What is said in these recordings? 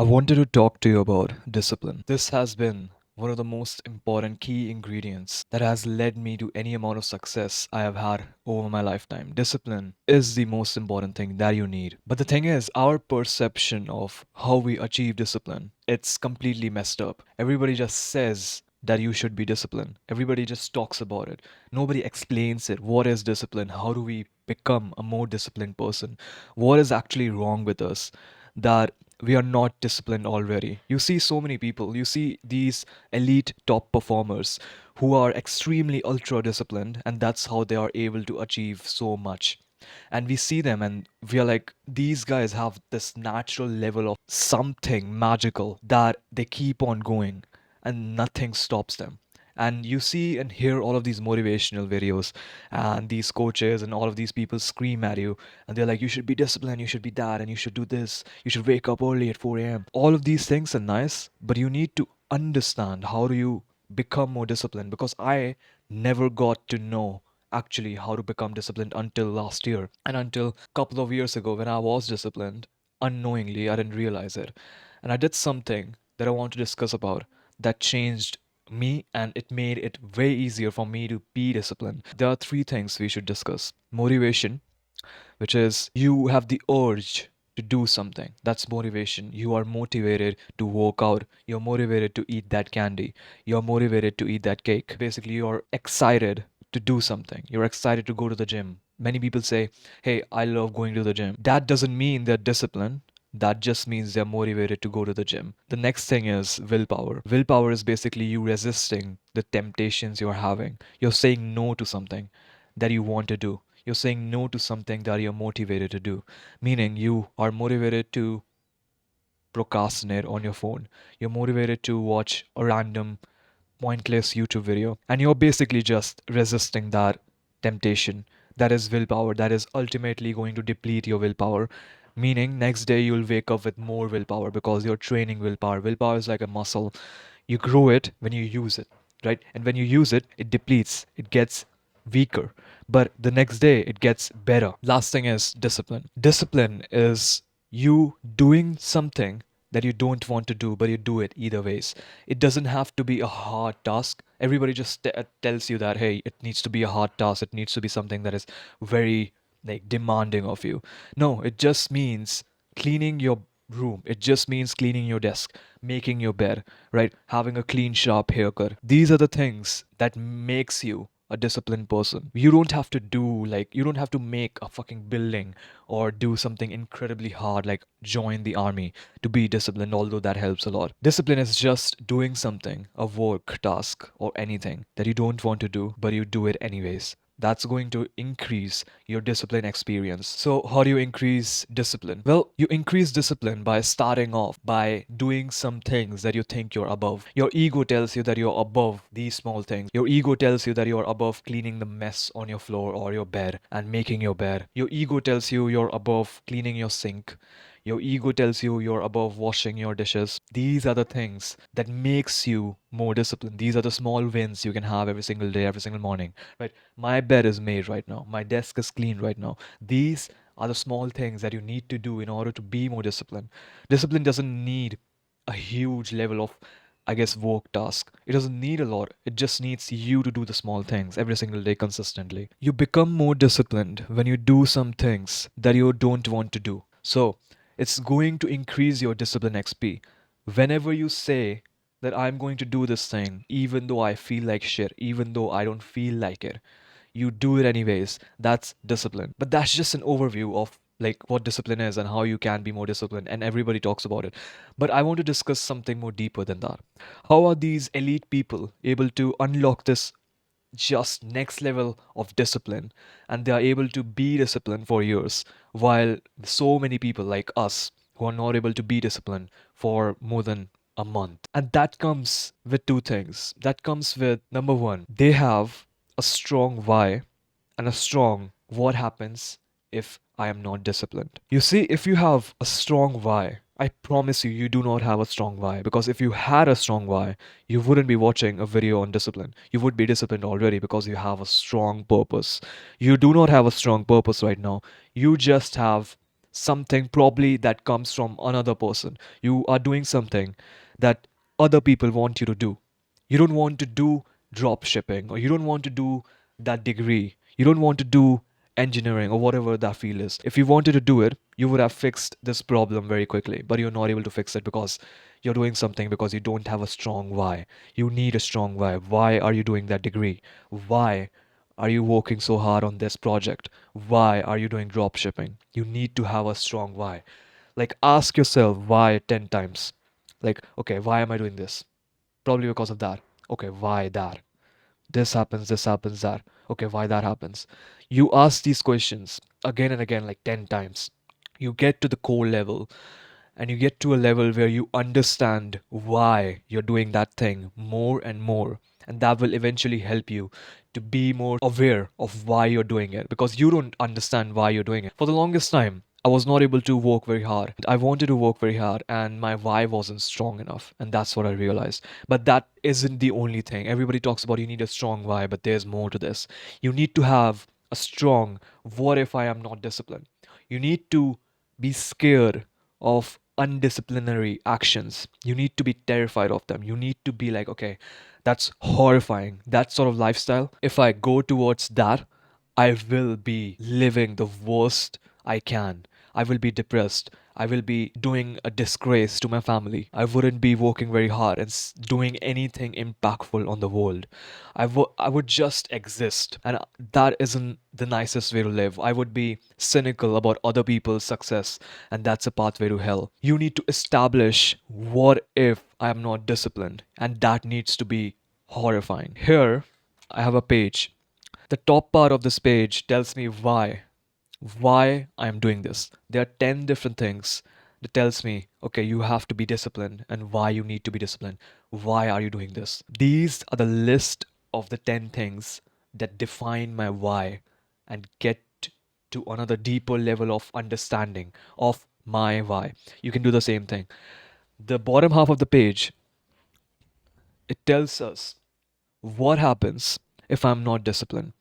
I wanted to talk to you about discipline. This has been one of the most important key ingredients that has led me to any amount of success I have had over my lifetime. Discipline is the most important thing that you need. But the thing is, our perception of how we achieve discipline, it's completely messed up. Everybody just says that you should be disciplined. Everybody just talks about it. Nobody explains it. What is discipline? How do we become a more disciplined person? What is actually wrong with us that we are not disciplined already? You see so many people, you see these elite top performers who are extremely ultra disciplined, and that's how they are able to achieve so much. And we see them and we are like, these guys have this natural level of something magical that they keep on going and nothing stops them. And you see and hear all of these motivational videos, and these coaches and all of these people scream at you, and they're like, you should be disciplined, you should be that, and you should do this, you should wake up early at 4 a.m. All of these things are nice, but you need to understand how do you become more disciplined, because I never got to know actually how to become disciplined until last year, and until a couple of years ago when I was disciplined unknowingly. I didn't realize it, and I did something that I want to discuss about that changed me, and it made it way easier for me to be disciplined. There are three things we should discuss: motivation, which is you have the urge to do something. That's motivation. You are motivated to work out. You're motivated to eat that candy. You're motivated to eat that cake. Basically, you're excited to do something. You're excited to go to the gym. Many people say, hey, I love going to the gym. That doesn't mean they're disciplined. That just means they're motivated to go to the gym. The next thing is willpower. Willpower is basically you resisting the temptations you're having. You're saying no to something that you want to do. You're saying no to something that you're motivated to do. Meaning you are motivated to procrastinate on your phone. You're motivated to watch a random pointless YouTube video. And you're basically just resisting that temptation. That is willpower. That is ultimately going to deplete your willpower. Meaning, next day you'll wake up with more willpower because you're training willpower. Willpower is like a muscle. You grow it when you use it, right? And when you use it, it depletes, it gets weaker. But the next day, it gets better. Last thing is discipline. Discipline is you doing something that you don't want to do, but you do it either ways. It doesn't have to be a hard task. Everybody just tells you that, hey, it needs to be a hard task. It needs to be something that is very like demanding of you. No, it just means cleaning your room. It just means cleaning your desk, making your bed, right? Having a clean, sharp haircut. These are the things that makes you a disciplined person. You don't have to do like you don't have to make a fucking building or do something incredibly hard like join the army to be disciplined, although that helps a lot. Discipline is just doing something, a work, task, or anything that you don't want to do, but you do it anyways. That's going to increase your discipline experience. So, how do you increase discipline? Well, you increase discipline by starting off by doing some things that you think you're above. Your ego tells you that you're above these small things. Your ego tells you that you're above cleaning the mess on your floor or your bed and making your bed. Your ego tells you you're above cleaning your sink. Your ego tells you you're above washing your dishes. These are the things that makes you more disciplined. These are the small wins you can have every single day, every single morning, right? My bed is made right now. My desk is clean right now. These are the small things that you need to do in order to be more disciplined. Discipline doesn't need a huge level of, I guess, work task. It doesn't need a lot. It just needs you to do the small things every single day consistently. You become more disciplined when you do some things that you don't want to do. So, it's going to increase your discipline XP. Whenever you say that I'm going to do this thing, even though I feel like shit, even though I don't feel like it, you do it anyways. That's discipline. But that's just an overview of like what discipline is and how you can be more disciplined, and everybody talks about it. But I want to discuss something more deeper than that. How are these elite people able to unlock this just next level of discipline, and they are able to be disciplined for years, while so many people like us who are not able to be disciplined for more than a month? And that comes with two things. That comes with, number one, they have a strong why and a strong what happens if I am not disciplined. You see, if you have a strong why, I promise you, you do not have a strong why. Because if you had a strong why, you wouldn't be watching a video on discipline. You would be disciplined already because you have a strong purpose. You do not have a strong purpose right now. You just have something probably that comes from another person. You are doing something that other people want you to do. You don't want to do drop shipping, or you don't want to do that degree. You don't want to do engineering or whatever that field is. If you wanted to do it, you would have fixed this problem very quickly, but you're not able to fix it because you're doing something because you don't have a strong why. You need a strong why. Why are you doing that degree? Why are you working so hard on this project? Why are you doing drop shipping? You need to have a strong why. Like, ask yourself why 10 times. Like, okay, why am I doing this? Probably because of that. Okay, why that? This happens, that. Okay, why that happens? You ask these questions again and again, like 10 times. You get to the core level, and you get to a level where you understand why you're doing that thing more and more. And that will eventually help you to be more aware of why you're doing it, because you don't understand why you're doing it. For the longest time, I was not able to work very hard. I wanted to work very hard, and my why wasn't strong enough. And that's what I realized. But that isn't the only thing. Everybody talks about you need a strong why, but there's more to this. You need to have a strong what if I am not disciplined? You need to be scared of undisciplinary actions. You need to be terrified of them. You need to be like, okay, that's horrifying. That sort of lifestyle, if I go towards that, I will be living the worst I can. I will be depressed. I will be doing a disgrace to my family. I wouldn't be working very hard and doing anything impactful on the world. I would just exist. And that isn't the nicest way to live. I would be cynical about other people's success, and that's a pathway to hell. You need to establish what if I am not disciplined, and that needs to be horrifying. Here, I have a page. The top part of this page tells me why I am doing this. There are 10 different things that tells me, okay, you have to be disciplined and why you need to be disciplined. Why are you doing this? These are the list of the 10 things that define my why and get to another deeper level of understanding of my why. You can do the same thing. The bottom half of the page, it tells us what happens if I'm not disciplined.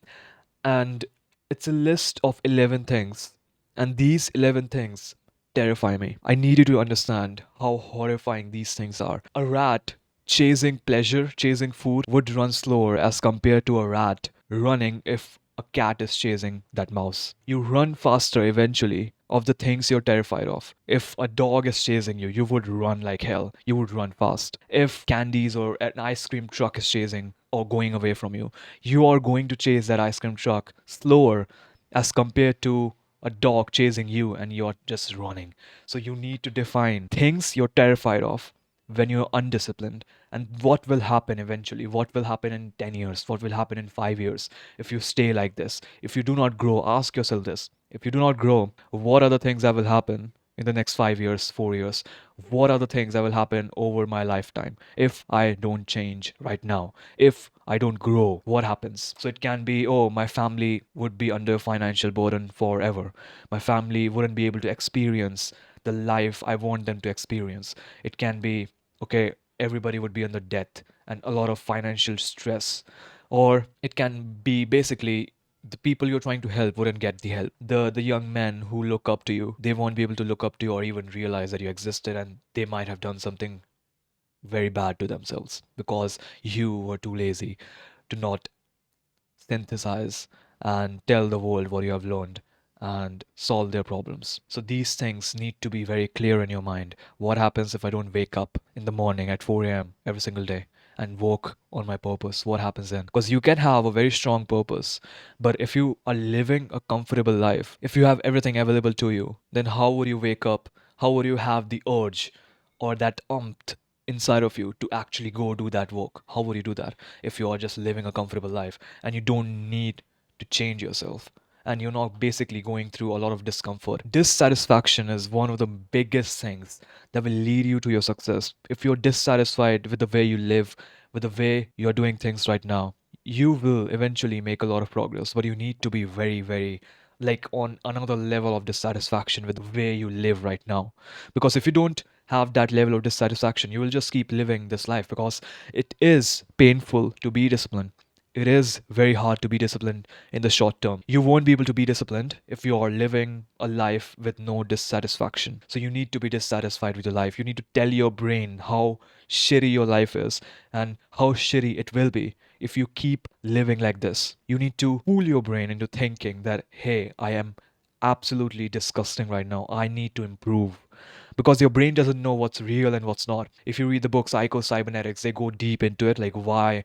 And it's a list of 11 things. And these 11 things terrify me. I need you to understand how horrifying these things are. A rat chasing pleasure, chasing food, would run slower as compared to a rat running if a cat is chasing that mouse. You run faster eventually of the things you're terrified of. If a dog is chasing you, you would run like hell. You would run fast. If candies or an ice cream truck is chasing or going away from you, you are going to chase that ice cream truck slower as compared to a dog chasing you and you're just running. So you need to define things you're terrified of when you're undisciplined, and what will happen eventually, what will happen in 10 years, what will happen in 5 years if you stay like this. If you do not grow, ask yourself this: if you do not grow, what are the things that will happen in the next 5 years, 4 years? What are the things that will happen over my lifetime if I don't change right now? If I don't grow, what happens? So it can be, oh, my family would be under financial burden forever. My family wouldn't be able to experience the life I want them to experience. It can be, okay, everybody would be under debt and a lot of financial stress. Or it can be basically the people you're trying to help wouldn't get the help. The young men who look up to you, they won't be able to look up to you or even realize that you existed, and they might have done something very bad to themselves because you were too lazy to not synthesize and tell the world what you have learned and solve their problems. So these things need to be very clear in your mind. What happens if I don't wake up in the morning at 4 a.m. every single day and work on my purpose? What happens then? Because you can have a very strong purpose, but if you are living a comfortable life, if you have everything available to you, then how would you wake up? How would you have the urge or that inside of you to actually go do that work? How would you do that if you are just living a comfortable life and you don't need to change yourself and you're not basically going through a lot of discomfort? Dissatisfaction is one of the biggest things that will lead you to your success. If you're dissatisfied with the way you live, with the way you're doing things right now, you will eventually make a lot of progress, but you need to be very, very like on another level of dissatisfaction with the way you live right now. Because if you don't have that level of dissatisfaction, you will just keep living this life because it is painful to be disciplined. it is very hard to be disciplined in the short term. You won't be able to be disciplined if you are living a life with no dissatisfaction. So you need to be dissatisfied with your life. You need to tell your brain how shitty your life is and how shitty it will be if you keep living like this. You need to fool your brain into thinking that, hey, I am absolutely disgusting right now. I need to improve. Because your brain doesn't know what's real and what's not. If you read the book Psycho Cybernetics, they go deep into it, like why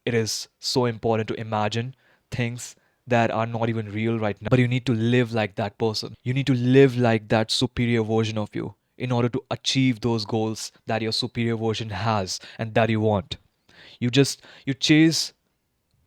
it is so important to imagine things that are not even real right now. But you need to live like that person. You need to live like that superior version of you in order to achieve those goals that your superior version has and that you want. You chase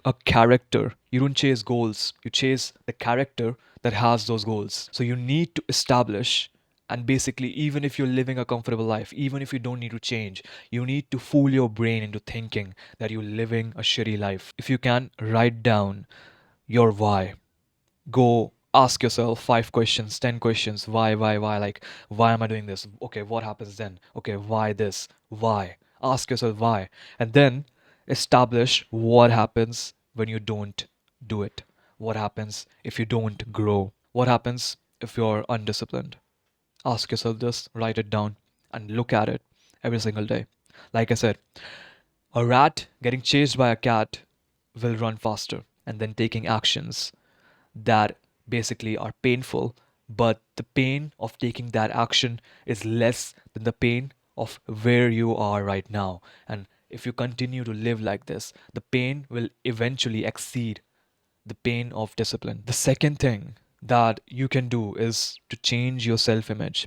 a character. You don't chase goals. You chase the character that has those goals. So you need to establish, and basically, even if you're living a comfortable life, even if you don't need to change, you need to fool your brain into thinking that you're living a shitty life. If you can, write down your why. Go ask yourself 5 questions, 10 questions. Why? Like, why am I doing this? Okay, what happens then? Okay, why this? Why? Ask yourself why. And then establish what happens when you don't do it. What happens if you don't grow? What happens if you're undisciplined? Ask yourself this, write it down, and look at it every single day. Like I said, a rat getting chased by a cat will run faster and then taking actions that basically are painful, but the pain of taking that action is less than the pain of where you are right now. And if you continue to live like this, the pain will eventually exceed the pain of discipline. The second thing that you can do is to change your self image.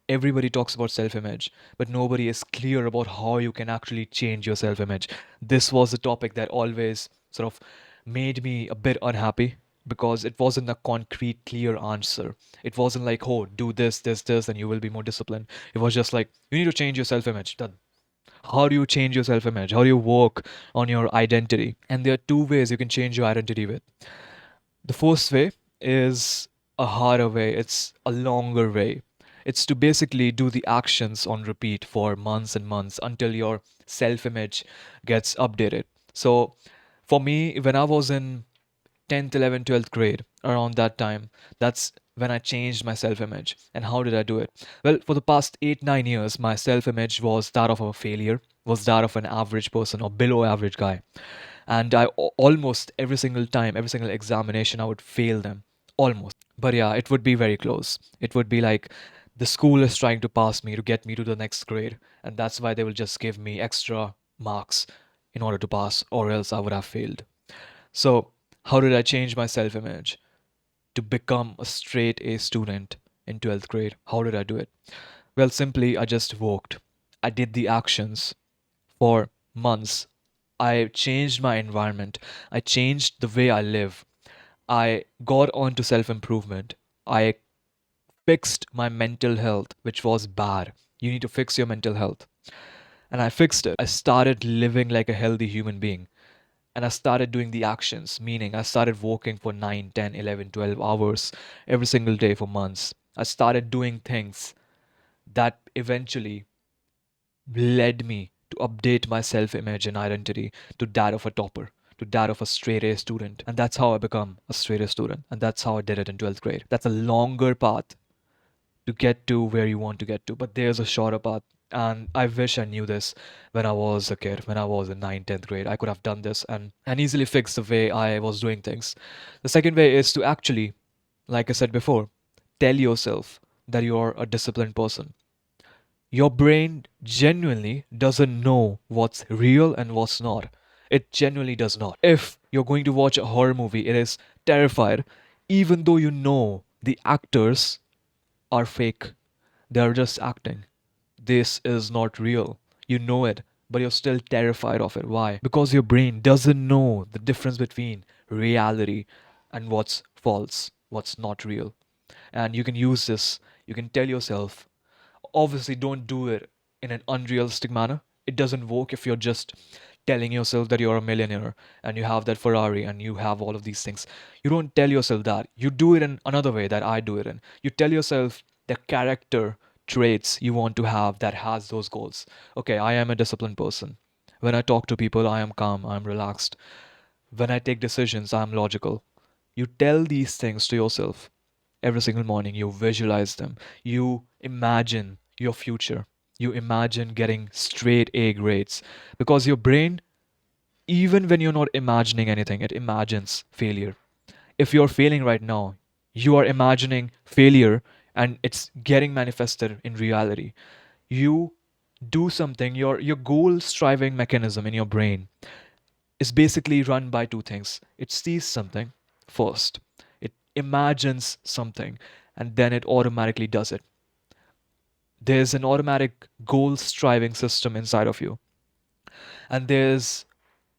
Everybody talks about self image, but nobody is clear about how you can actually change your self image. This was a topic that always sort of made me a bit unhappy because it wasn't a concrete, clear answer. It wasn't like, oh, do this, and you will be more disciplined. It was just like, you need to change your self image. How do you change your self image? How do you work on your identity? And there are two ways you can change your identity with. The first way is a harder way, it's a longer way. It's to basically do the actions on repeat for months and months until your self image gets updated. So, for me, when I was in 10th, 11th, 12th grade, around that time, that's when I changed my self image. And how did I do it? Well, for the past 8, 9 years, my self image was that of a failure, was that of an average person or below average guy. And almost every single time, every single examination, I would fail them. Almost. But yeah, it would be very close. It would be like the school is trying to pass me to get me to the next grade. And that's why they will just give me extra marks in order to pass, or else I would have failed. So, how did I change my self image to become a straight A student in 12th grade? How did I do it? Well, simply, I just worked. I did the actions for months. I changed my environment. I changed the way I live. I got on to self improvement. I fixed my mental health, which was bad. You need to fix your mental health. And I fixed it. I started living like a healthy human being. And I started doing the actions, meaning I started working for 9, 10, 11, 12 hours every single day for months. I started doing things that eventually led me to update my self image and identity to that of a topper, to that of a straight A student. And that's how I become a straight A student. And that's how I did it in 12th grade. That's a longer path to get to where you want to get to, but there's a shorter path. And I wish I knew this when I was a kid, when I was in 9th, 10th grade. I could have done this and easily fixed the way I was doing things. The second way is to actually, like I said before, tell yourself that you're a disciplined person. Your brain genuinely doesn't know what's real and what's not. It genuinely does not. If you're going to watch a horror movie, it is terrified, even though you know the actors are fake. They're just acting. This is not real. You know it, but you're still terrified of it. Why? Because your brain doesn't know the difference between reality and what's false, what's not real. And you can use this. You can tell yourself, obviously, don't do it in an unrealistic manner. It doesn't work if you're just telling yourself that you're a millionaire and you have that Ferrari and you have all of these things. You don't tell yourself that. You do it in another way that I do it in. You tell yourself the character traits you want to have that has those goals. Okay, I am a disciplined person. When I talk to people, I am calm, I'm relaxed. When I take decisions, I'm logical. You tell these things to yourself every single morning. You visualize them. You imagine your future. You imagine getting straight A grades because your brain, even when you're not imagining anything, it imagines failure. If you're failing right now, you are imagining failure and it's getting manifested in reality. You do something, your goal striving mechanism in your brain is basically run by two things. It sees something first, it imagines something, and then it automatically does it. There's an automatic goal striving system inside of you, and there's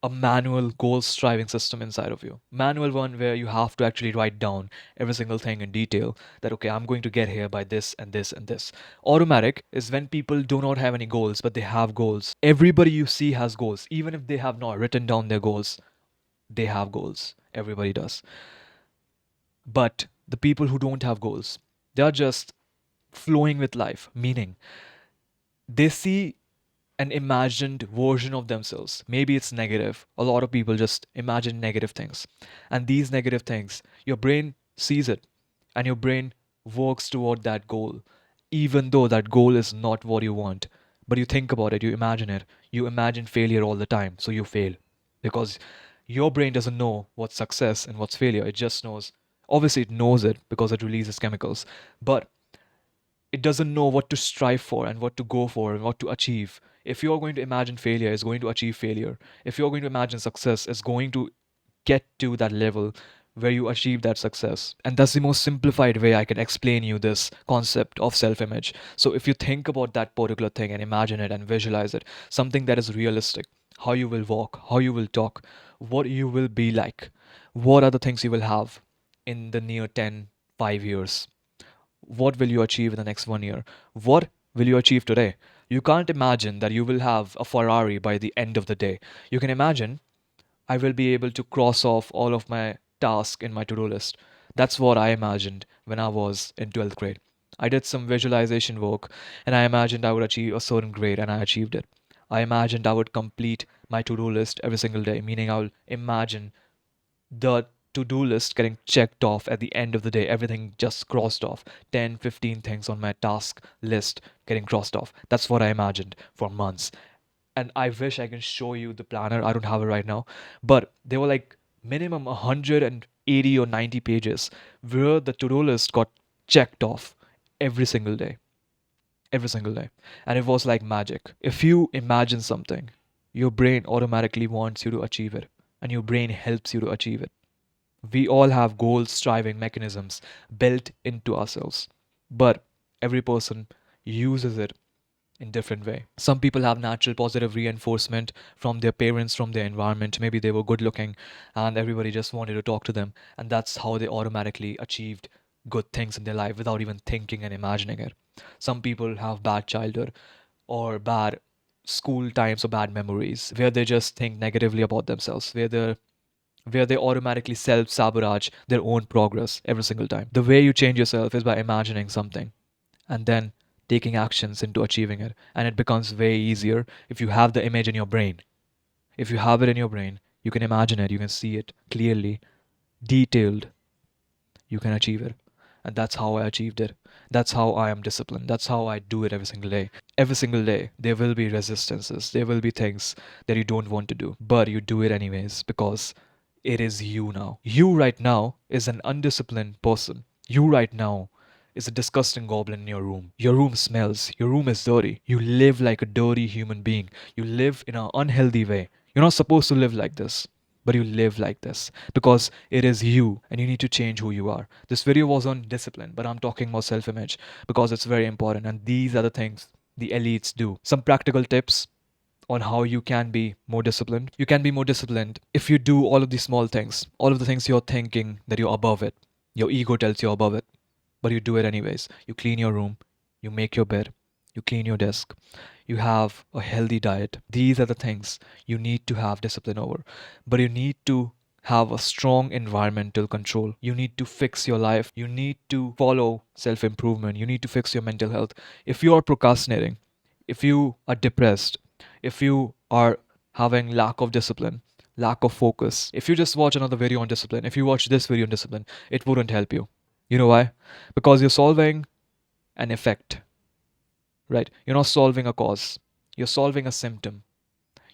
a manual goal striving system inside of you. Manual one where you have to actually write down every single thing in detail that, okay, I'm going to get here by this and this and this. Automatic is when people do not have any goals, but they have goals. Everybody you see has goals. Even if they have not written down their goals, they have goals. Everybody does. But the people who don't have goals, they are just flowing with life, meaning they see an imagined version of themselves. Maybe it's negative. A lot of people just imagine negative things. And these negative things, your brain sees it and your brain works toward that goal, even though that goal is not what you want. But you think about it, you imagine it. You imagine failure all the time, so you fail. Because your brain doesn't know what's success and what's failure. It just knows. Obviously, it knows it because it releases chemicals. But it doesn't know what to strive for and what to go for and what to achieve. If you're going to imagine failure, it's going to achieve failure. If you're going to imagine success, it's going to get to that level where you achieve that success. And that's the most simplified way I can explain you this concept of self-image. So if you think about that particular thing and imagine it and visualize it, something that is realistic, how you will walk, how you will talk, what you will be like, what are the things you will have in the near 10, 5 years, what will you achieve in the next 1 year? What will you achieve today? You can't imagine that you will have a Ferrari by the end of the day. You can imagine I will be able to cross off all of my tasks in my to do list. That's what I imagined when I was in 12th grade. I did some visualization work and I imagined I would achieve a certain grade and I achieved it. I imagined I would complete my to do list every single day, meaning I will imagine the to-do list getting checked off at the end of the day, everything just crossed off, 10, 15 things on my task list getting crossed off. That's what I imagined for months. And I wish I can show you the planner. I don't have it right now, but they were like minimum 180 or 90 pages where the to-do list got checked off every single day, every single day. And it was like magic. If you imagine something, your brain automatically wants you to achieve it, and your brain helps you to achieve it. We all have goal striving mechanisms built into ourselves, but every person uses it in different way. Some people have natural positive reinforcement from their parents, from their environment. Maybe they were good looking and everybody just wanted to talk to them, and that's how they automatically achieved good things in their life without even thinking and imagining it. Some people have bad childhood or bad school times or bad memories where they just think negatively about themselves, where they automatically self sabotage their own progress every single time. The way you change yourself is by imagining something and then taking actions into achieving it. And it becomes way easier if you have the image in your brain. If you have it in your brain, you can imagine it, you can see it clearly, detailed, you can achieve it. And that's how I achieved it. That's how I am disciplined. That's how I do it every single day. Every single day, there will be resistances. There will be things that you don't want to do, but you do it anyways because it is you now. You right now is an undisciplined person. You right now is a disgusting goblin in your room. Your room smells. Your room is dirty. You live like a dirty human being. You live in an unhealthy way. You're not supposed to live like this, but you live like this because it is you and you need to change who you are. This video was on discipline, but I'm talking about self image because it's very important. And these are the things the elites do. Some practical tips on how you can be more disciplined. You can be more disciplined if you do all of these small things, all of the things you're thinking that you're above it. Your ego tells you above it, but you do it anyways. You clean your room, you make your bed, you clean your desk, you have a healthy diet. These are the things you need to have discipline over. But you need to have a strong environmental control. You need to fix your life. You need to follow self improvement. You need to fix your mental health. If you are procrastinating, if you are depressed, if you are having lack of discipline, lack of focus. If you just watch another video on discipline, if you watch this video on discipline, it wouldn't help you. You know why? Because you're solving an effect, right? You're not solving a cause, you're solving a symptom.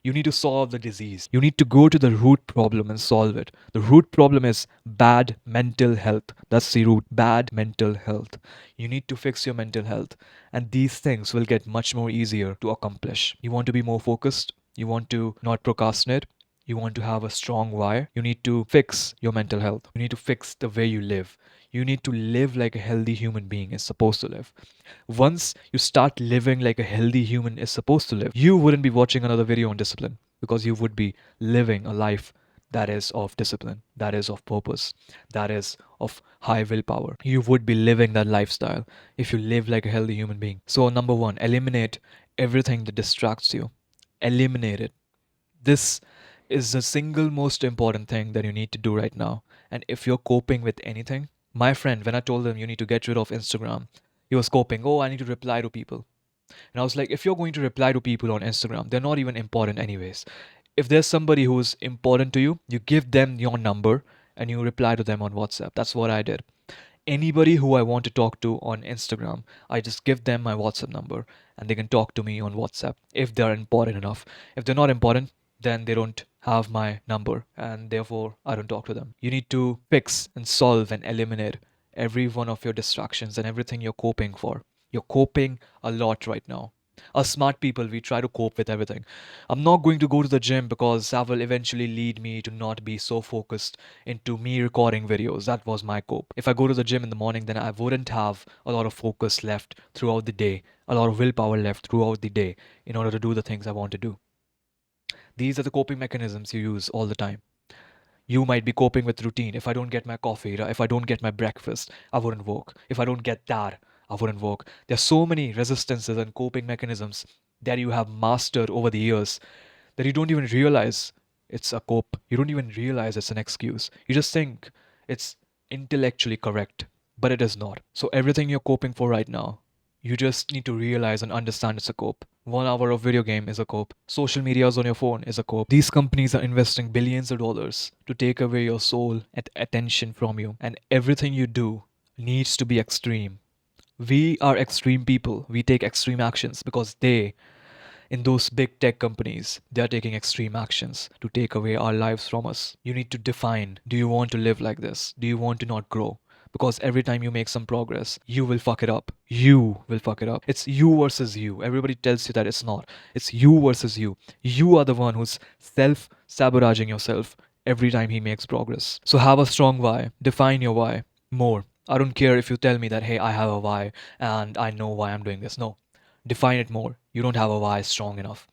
You need to solve the disease. You need to go to the root problem and solve it. The root problem is bad mental health. That's the root. Bad mental health. You need to fix your mental health. And these things will get much more easier to accomplish. You want to be more focused. You want to not procrastinate. You want to have a strong why. You need to fix your mental health. You need to fix the way you live. You need to live like a healthy human being is supposed to live. Once you start living like a healthy human is supposed to live, you wouldn't be watching another video on discipline because you would be living a life that is of discipline, that is of purpose, that is of high willpower. You would be living that lifestyle if you live like a healthy human being. So, number one, eliminate everything that distracts you. Eliminate it. This is the single most important thing that you need to do right now. And if you're coping with anything, my friend, when I told him you need to get rid of Instagram, he was coping, oh, I need to reply to people. And I was like, if you're going to reply to people on Instagram, they're not even important anyways. If there's somebody who's important to you, you give them your number and you reply to them on WhatsApp. That's what I did. Anybody who I want to talk to on Instagram, I just give them my WhatsApp number and they can talk to me on WhatsApp if they're important enough. If they're not important, then they don't have my number and therefore I don't talk to them. You need to fix and solve and eliminate every one of your distractions and everything you're coping for. You're coping a lot right now. Us smart people, we try to cope with everything. I'm not going to go to the gym because that will eventually lead me to not be so focused into me recording videos. That was my cope. If I go to the gym in the morning, then I wouldn't have a lot of focus left throughout the day, a lot of willpower left throughout the day in order to do the things I want to do. These are the coping mechanisms you use all the time. You might be coping with routine. If I don't get my coffee, if I don't get my breakfast, I wouldn't work. If I don't get that, I wouldn't work. There's so many resistances and coping mechanisms that you have mastered over the years that you don't even realize it's a cope. You don't even realize it's an excuse. You just think it's intellectually correct, but it is not. So everything you're coping for right now, you just need to realize and understand it's a cope. 1 hour of video game is a cope. Social medias on your phone is a cope. These companies are investing billions of dollars to take away your soul and attention from you. And everything you do needs to be extreme. We are extreme people. We take extreme actions because they, in those big tech companies, they are taking extreme actions to take away our lives from us. You need to define, do you want to live like this? Do you want to not grow? Because every time you make some progress, you will fuck it up. You will fuck it up. It's you versus you. Everybody tells you that it's not. It's you versus you. You are the one who's self sabotaging yourself every time he makes progress. So have a strong why. Define your why more. I don't care if you tell me that, hey, I have a why and I know why I'm doing this. No, define it more. You don't have a why strong enough.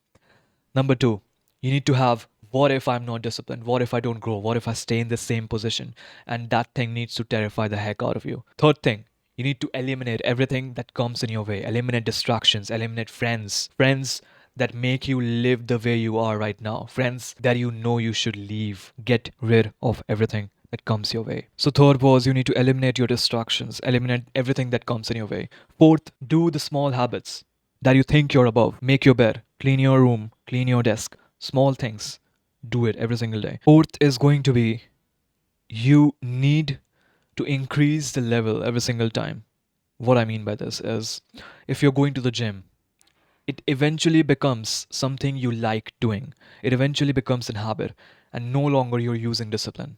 Number two, you need to have, what if I'm not disciplined? What if I don't grow? What if I stay in the same position? And that thing needs to terrify the heck out of you. Third thing, you need to eliminate everything that comes in your way. Eliminate distractions, eliminate friends. Friends that make you live the way you are right now. Friends that you know you should leave. Get rid of everything that comes your way. So third was, you need to eliminate your distractions, eliminate everything that comes in your way. Fourth, do the small habits that you think you're above. Make your bed, clean your room, clean your desk. Small things. Do it every single day. Fourth is going to be, you need to increase the level every single time. What I mean by this is, if you're going to the gym, it eventually becomes something you like doing. It eventually becomes a habit and no longer you're using discipline.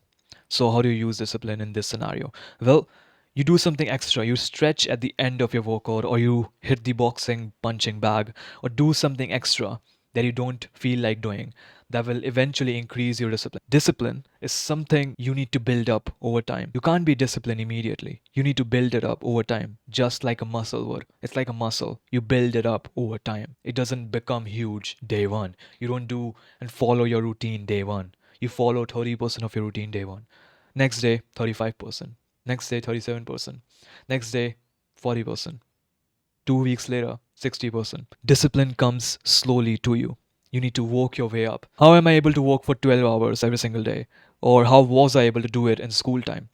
So how do you use discipline in this scenario? Well, you do something extra. You stretch at the end of your workout, or you hit the boxing punching bag, or do something extra that you don't feel like doing that will eventually increase your discipline. Discipline is something you need to build up over time. You can't be disciplined immediately. You need to build it up over time, just like a muscle would. It's like a muscle. You build it up over time. It doesn't become huge day one. You don't do and follow your routine day one. You follow 30% of your routine day one. Next day, 35%. Next day, 37%. Next day, 40%. 2 weeks later, 60%. Discipline comes slowly to you. You need to work your way up. How am I able to work for 12 hours every single day? Or how was I able to do it in school time?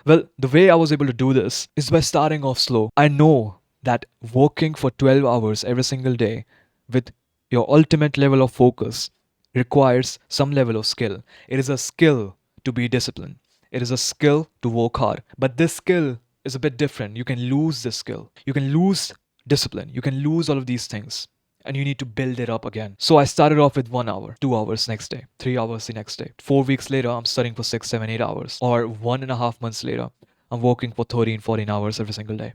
Well, the way I was able to do this is by starting off slow. I know that working for 12 hours every single day with your ultimate level of focus requires some level of skill. It is a skill to be disciplined. It is a skill to work hard. But this skill is a bit different. You can lose this skill. You can lose discipline. You can lose all of these things. And you need to build it up again. So I started off with 1 hour, 2 hours next day, 3 hours the next day. 4 weeks later, I'm studying for 6, 7, 8 hours. Or 1.5 months later, I'm working for 13, 14 hours every single day.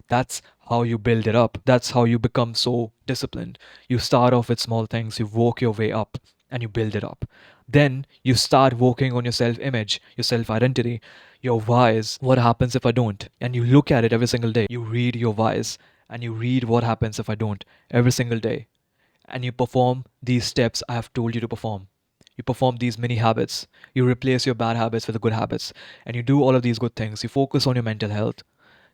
That's how you build it up. That's how you become so disciplined. You start off with small things, you work your way up, and you build it up. Then you start working on your self image, your self identity, your whys. What happens if I don't? And you look at it every single day. You read your whys and you read what happens if I don't every single day. And you perform these steps I have told you to perform. You perform these mini habits. You replace your bad habits with the good habits. And you do all of these good things. You focus on your mental health.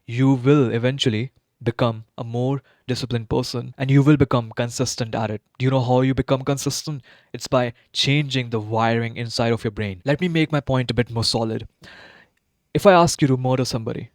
You will eventually become a more disciplined person and you will become consistent at it. Do you know how you become consistent? It's by changing the wiring inside of your brain. Let me make my point a bit more solid. If I ask you to murder somebody,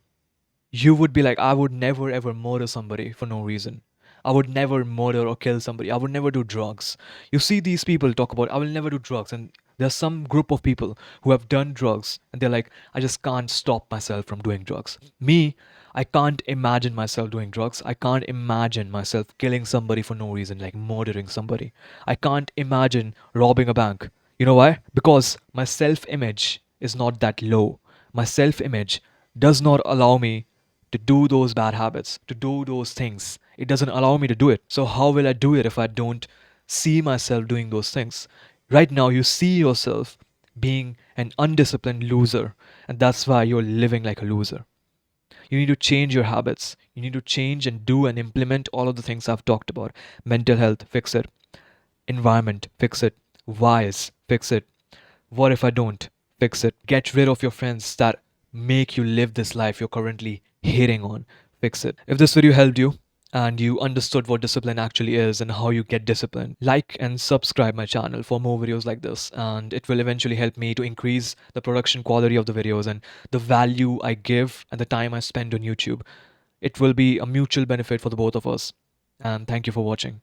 you would be like, I would never ever murder somebody for no reason. I would never murder or kill somebody. I would never do drugs. You see these people talk about, I will never do drugs. And there's some group of people who have done drugs and they're like, I just can't stop myself from doing drugs. Me, I can't imagine myself doing drugs. I can't imagine myself killing somebody for no reason, like murdering somebody. I can't imagine robbing a bank. You know why? Because my self image is not that low. My self image does not allow me to do those bad habits, to do those things. It doesn't allow me to do it. So, how will I do it if I don't see myself doing those things? Right now, you see yourself being an undisciplined loser, and that's why you're living like a loser. You need to change your habits. You need to change and do and implement all of the things I've talked about. Mental health, fix it. Environment, fix it. Whys, fix it. What if I don't? Fix it. Get rid of your friends that make you live this life you're currently hating on. Fix it. If this video helped you and you understood what discipline actually is and how you get discipline, like and subscribe my channel for more videos like this, and it will eventually help me to increase the production quality of the videos and the value I give and the time I spend on YouTube. It will be a mutual benefit for the both of us. And thank you for watching.